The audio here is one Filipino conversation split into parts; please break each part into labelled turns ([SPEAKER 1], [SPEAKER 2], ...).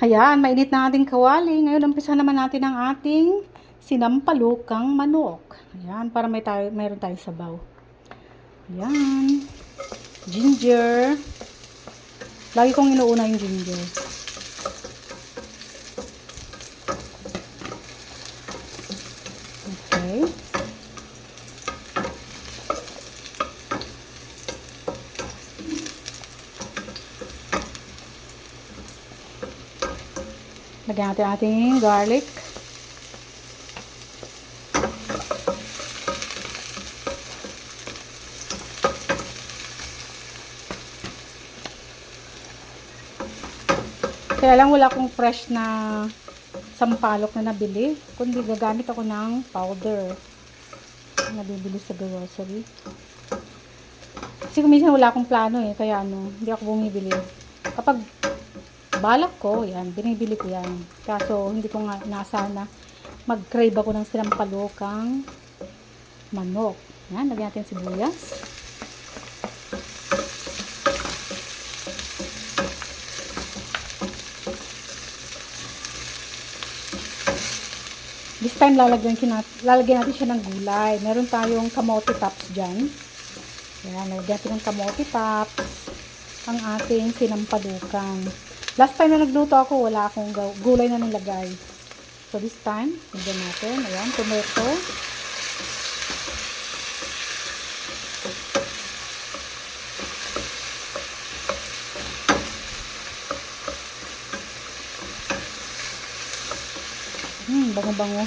[SPEAKER 1] Ayan, mainit na ating kawali. Ngayon, umpisa naman natin ang ating sinampalukang manok. Ayan, para mayroon tayong sabaw. Ayan. Ginger. Lagi kong inuuna yung ginger. Okay. Lagyan natin ating garlic. Kaya lang wala akong fresh na sampalok na nabili, kundi gagamit ako ng powder na nabibili sa grocery. Kasi minsan wala akong plano kaya hindi ako bumibili. Kapag balak ko, yan, binibili ko yan. Kaso hindi ko nga inaasahan na mag-crave ako ng sinampalukang manok. Yan, lagyan natin sibuyas. This time, lalagyan natin siya ng gulay. Meron tayong kamote tops dyan. Yan, lalagyan natin ng kamote tops ang ating sinampalukan. Last time na nagluto ako, wala akong gulay na nilagay. So, this time, lagyan natin. Ayan, tomato. Bango-bango.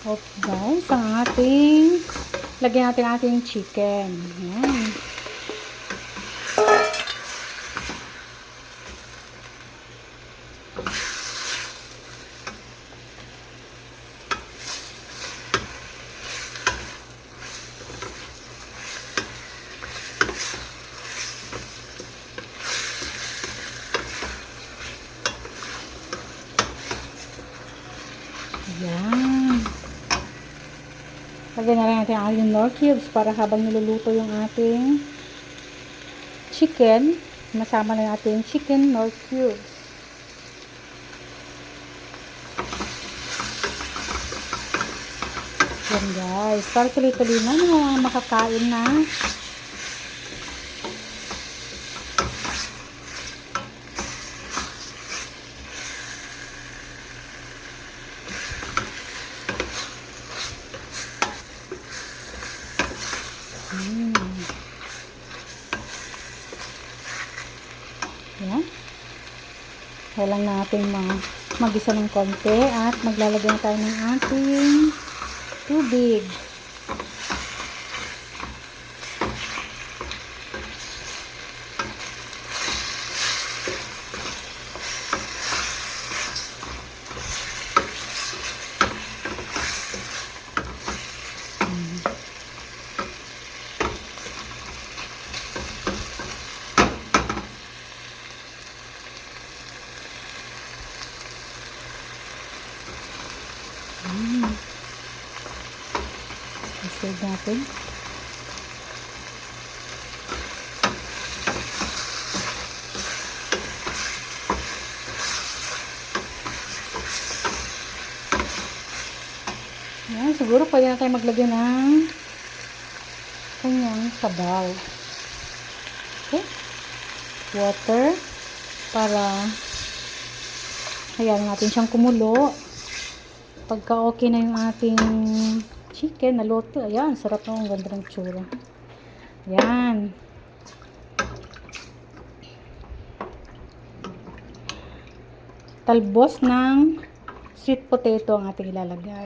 [SPEAKER 1] Okay guys, ang ating lagyan natin ating chicken. Ayan. Ayan. Lagyan na rin natin ang ating Knorr cubes para habang niluluto yung ating chicken, masama na natin chicken Knorr cubes. Yan guys. Para tuloy-tuloy na makakain na. Yan. Kailangan natin mag-isa ng konti at maglalagay tayo ng ating tubig. Save natin. Yan, siguro pwede na tayo maglagay ng kanyang sabaw. Okay? Water para hayaan natin siyang kumulo. Pagka okay na yung ating chicken, naluto. Ayan, sarap na. Ang ganda ng tsura. Ayan. Talbos ng sweet potato ang ating ilalagay.